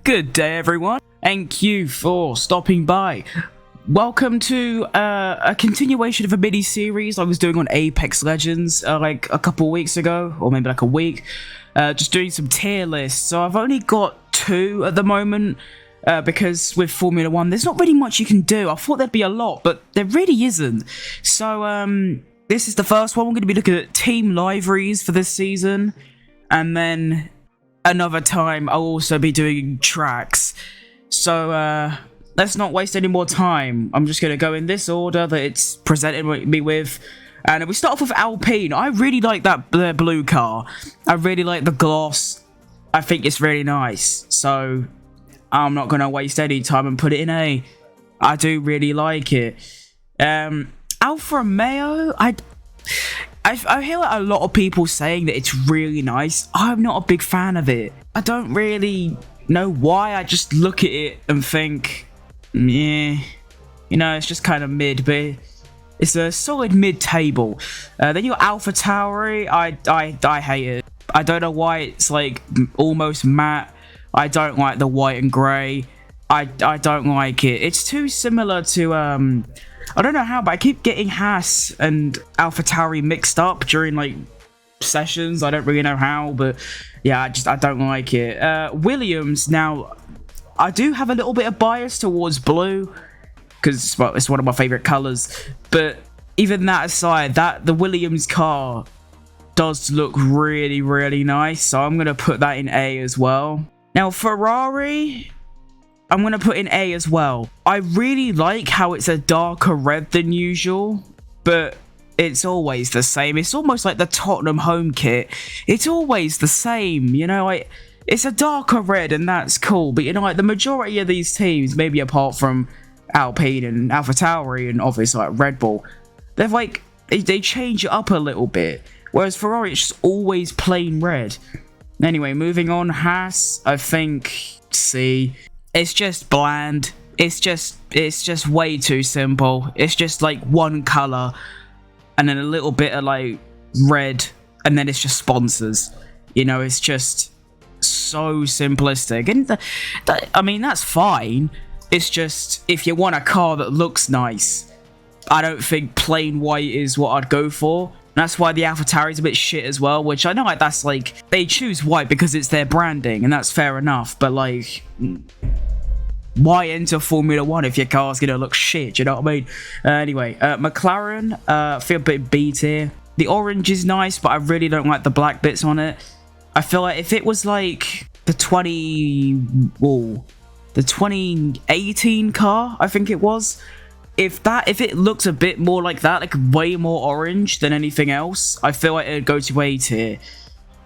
Good day, everyone. Thank you for stopping by. Welcome to a continuation of a mini-series I was doing on Apex Legends like a couple weeks ago, or maybe like a week. Just doing some tier lists. So I've only got 2 at the moment, because with Formula 1, there's not really much you can do. I thought there'd be a lot, but there really isn't. So this is the first one. We're going to be looking at team liveries for this season, and then another time I'll also be doing tracks. So let's not waste any more time. I'm just going to go in this order that it's presented me with. And we start off with Alpine. I really like that blue car. I really like the gloss. I think it's really nice. So I'm not going to waste any time and put it in A. I do really like it. Alfa Romeo, I hear a lot of people saying that it's really nice. I'm not a big fan of it. I don't really know why. I just look at it and think, yeah, you know, it's just kind of mid, but it's a solid mid-table. Then you got alphatauri. I hate it. I don't know why it's like almost matte. I don't like the white and grey. I don't like it. It's too similar to I don't know how, but I keep getting Haas and alphatauri mixed up during like sessions. I don't really know how, but yeah, I don't like it. Williams, now I do have a little bit of bias towards blue because it's one of my favorite colors, but even that aside, the Williams car does look really, really nice, so I'm gonna put that in A as well. Now Ferrari, I'm going to put in A as well. I really like how it's a darker red than usual, but it's always the same. It's almost like the Tottenham home kit. It's always the same, you know, it's a darker red and that's cool, but you know, like the majority of these teams, maybe apart from Alpine and alphatauri and obviously like Red Bull, they're like, they change it up a little bit, whereas Ferrari, it's just always plain red. Anyway, moving on, Haas, I think C. It's just bland. It's just way too simple. It's just like one color and then a little bit of like red and then it's just sponsors. You know, it's just so simplistic. And I mean, that's fine. It's just, if you want a car that looks nice, I don't think plain white is what I'd go for. That's why the alphatauri is a bit shit as well, which I know like that's like, they choose white because it's their branding and that's fair enough, but like, why enter Formula 1 if your car's gonna look shit, you know what I mean? Anyway, McLaren, I feel a bit B tier. The orange is nice, but I really don't like the black bits on it. I feel like if it was like the 2018 car, I think it was, if it looks a bit more like that, like way more orange than anything else, I feel like it'd go to A tier.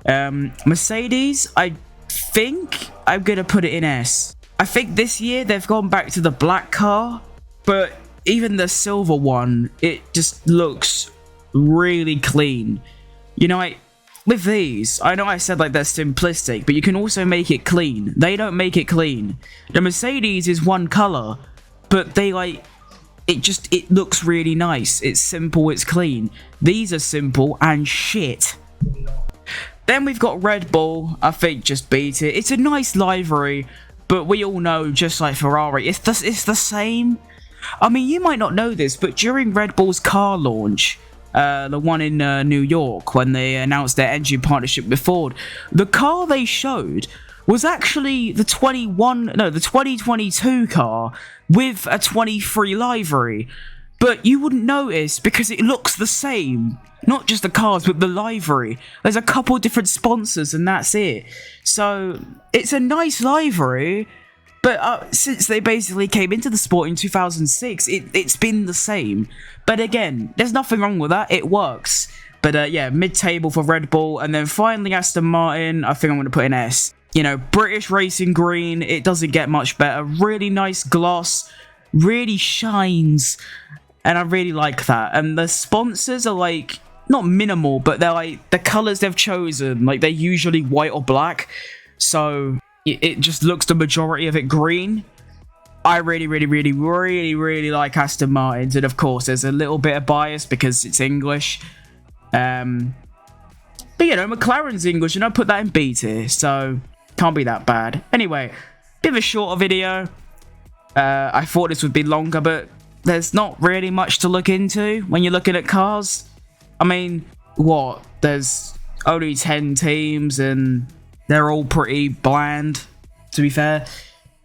Mercedes, I think I'm gonna put it in S. I think this year they've gone back to the black car, but even the silver one, it just looks really clean. You know, with these, I know I said like they're simplistic, but you can also make it clean. They don't make it clean. The Mercedes is one color, but they like, it looks really nice. It's simple, it's clean. These are simple and shit. Then we've got Red Bull, I think just beat it. It's a nice livery, but we all know, just like Ferrari, it's the same. I mean, you might not know this, but during Red Bull's car launch, the one in New York, when they announced their engine partnership with Ford, the car they showed was actually the 2022 car with a 23 livery. But you wouldn't notice because it looks the same. Not just the cars, but the livery. There's a couple different sponsors and that's it. So, it's a nice livery, but since they basically came into the sport in 2006, it's been the same. But again, there's nothing wrong with that, it works. But yeah, mid-table for Red Bull, and then finally Aston Martin, I think I'm going to put in S. You know, British Racing Green, it doesn't get much better. Really nice gloss, really shines, and I really like that. And the sponsors are like, not minimal, but they're like, the colours they've chosen, like they're usually white or black, so it just looks the majority of it green. I really like Aston Martins, and of course there's a little bit of bias because it's English. But you know, McLaren's English and I put that in B tier, so can't be that bad. Anyway, Bit of a shorter video. I thought this would be longer, but there's not really much to look into when you're looking at cars. I mean, what? There's only 10 teams and they're all pretty bland, to be fair.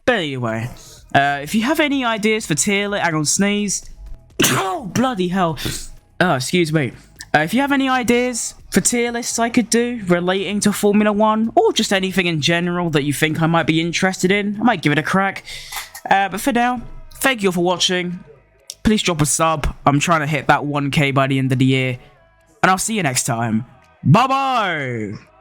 But anyway, if you have any ideas for tier list, hang on, sneeze. Oh, bloody hell. Oh, excuse me. If you have any ideas for tier lists I could do relating to Formula 1 or just anything in general that you think I might be interested in, I might give it a crack. But for now, thank you all for watching. Please drop a sub. I'm trying to hit that 1K by the end of the year. And I'll see you next time. Bye-bye!